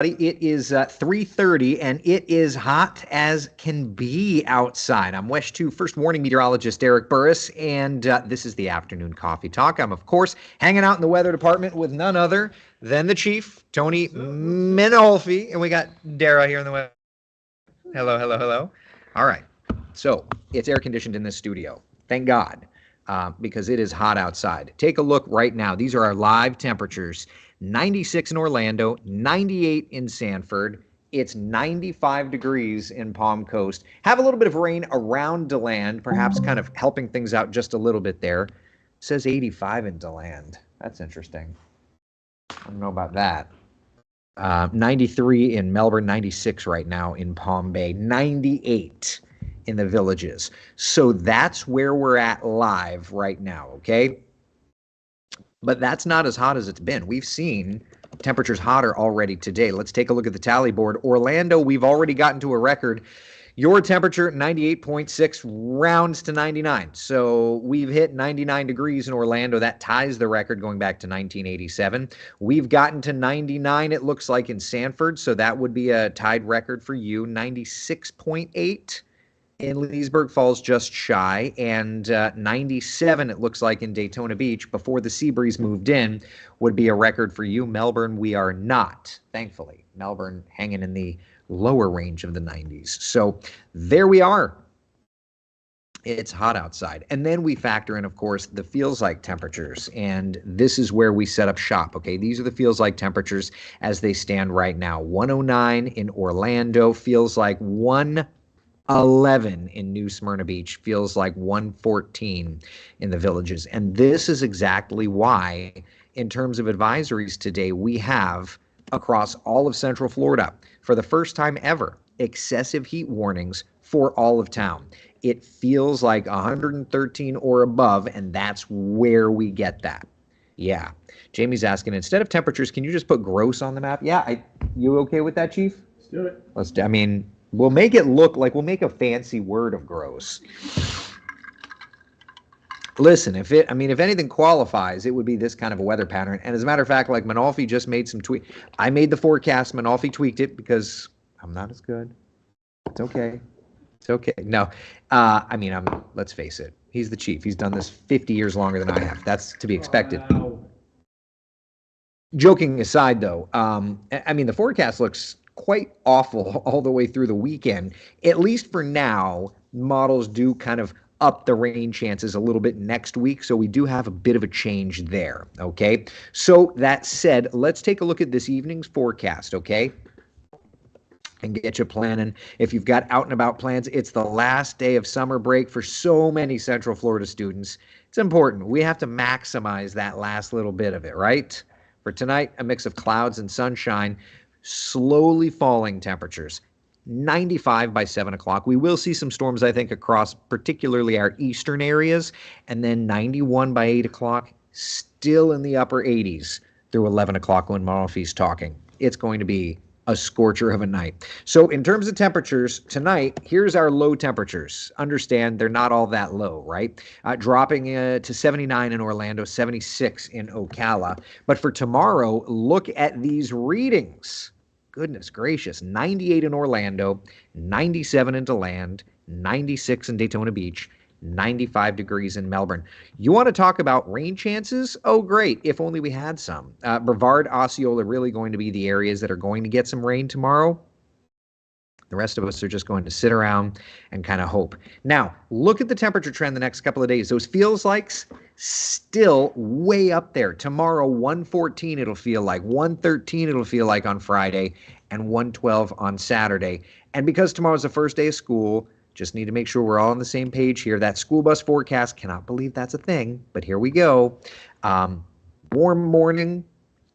It is 3:30 and it is hot as can be outside. I'm WESH 2 First Warning Meteorologist Eric Burris, and this is the Afternoon Coffee Talk. I'm, of course, hanging out in the weather department with none other than the Chief, Tony Menolfi, and we got Dara here in the weather. Hello, hello, hello. All right. So it's air conditioned in this studio. Thank God, because it is hot outside. Take a look right now. These are our live temperatures. 96 in Orlando, 98 in Sanford. It's 95 degrees in Palm Coast. Have a little bit of rain around DeLand, perhaps kind of helping things out just a little bit there. It says 85 in DeLand. That's interesting. I don't know about that. 93 in Melbourne, 96 right now in Palm Bay, 98 in the Villages. So that's where we're at live right now, okay? But that's not as hot as it's been. We've seen temperatures hotter already today. Let's take a look at the tally board. Orlando, we've already gotten to a record. Your temperature, 98.6, rounds to 99. So we've hit 99 degrees in Orlando. That ties the record going back to 1987. We've gotten to 99, it looks like, in Sanford. So that would be a tied record for you. 96.8 in Leesburg Falls, just shy, and 97, it looks like, in Daytona Beach before the sea breeze moved in, would be a record for you. Melbourne, we are not, thankfully. Melbourne hanging in the lower range of the 90s. So there we are. It's hot outside. And then we factor in, of course, the feels like temperatures. And this is where we set up shop, okay? These are the feels like temperatures as they stand right now. 109 in Orlando, feels like 111 in New Smyrna Beach, feels like 114 in the Villages. And this is exactly why, in terms of advisories today, we have across all of Central Florida, for the first time ever, excessive heat warnings for all of town. It feels like 113 or above, and that's where we get that. Yeah. Jamie's asking, instead of temperatures, can you just put gross on the map? Yeah, you okay with that, Chief? Let's do it. We'll make it look like, we'll make a fancy word of gross. Listen, if anything qualifies, it would be this kind of a weather pattern. And as a matter of fact, like Menolfi just made some tweak. I made the forecast. Menolfi tweaked it because I'm not as good. It's okay. It's okay. No, let's face it. He's the Chief. He's done this 50 years longer than I have. That's to be expected. Wow. Joking aside, though, the forecast looks quite awful all the way through the weekend. At least for now, models do kind of up the rain chances a little bit next week, so we do have a bit of a change there, okay? So that said, let's take a look at this evening's forecast, okay? And get you planning. If you've got out and about plans, it's the last day of summer break for so many Central Florida students. It's important. We have to maximize that last little bit of it, right? For tonight, a mix of clouds and sunshine, slowly falling temperatures. 95 by 7 o'clock. We will see some storms, I think, across particularly our eastern areas. And then 91 by 8 o'clock, still in the upper 80s through 11 o'clock when Menolfi's talking. It's going to be a scorcher of a night. So in terms of temperatures, tonight, here's our low temperatures. Understand they're not all that low, right? Dropping to 79 in Orlando, 76 in Ocala. But for tomorrow, look at these readings. Goodness gracious, 98 in Orlando, 97 in DeLand, 96 in Daytona Beach, 95 degrees in Melbourne. You want to talk about rain chances? Oh, great, if only we had some. Brevard, Osceola really going to be the areas that are going to get some rain tomorrow. The rest of us are just going to sit around and kind of hope. Now, look at the temperature trend the next couple of days. Those feels likes still way up there. Tomorrow, 114 it'll feel like, 113 it'll feel like on Friday, and 112 on Saturday. And because tomorrow's the first day of school, just need to make sure we're all on the same page here. That school bus forecast, cannot believe that's a thing, but here we go. Warm morning,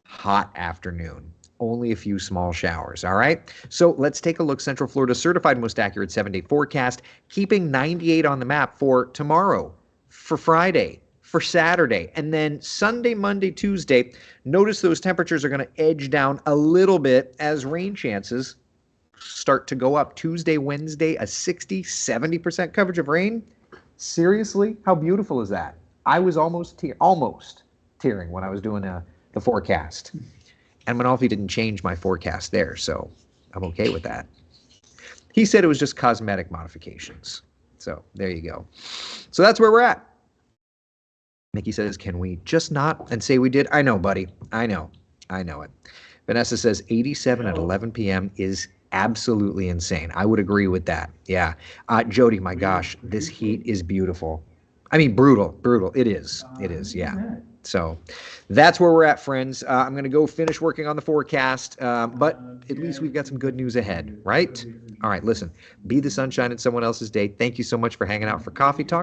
hot afternoon. Only a few small showers, all right? So let's take a look. Central Florida certified most accurate 7-day forecast, keeping 98 on the map for tomorrow, for Friday, for Saturday, and then Sunday, Monday, Tuesday. Notice those temperatures are going to edge down a little bit as rain chances start to go up. Tuesday, Wednesday, a 60-70% coverage of rain. Seriously, how beautiful is that? I was almost tearing when I was doing the forecast. And Manalfi didn't change my forecast there, so I'm okay with that. He said it was just cosmetic modifications. So there you go. So that's where we're at. Mickey says, can we just not and say we did? I know, buddy. I know it. Vanessa says 87 at 11 p.m. is absolutely insane. I would agree with that. Yeah. Jody, my gosh, this heat is beautiful. I mean, brutal. It is. Yeah. So that's where we're at, friends. I'm going to go finish working on the forecast, but at least we've got some good news ahead, right? All right, listen, be the sunshine in someone else's day. Thank you so much for hanging out for Coffee Talk.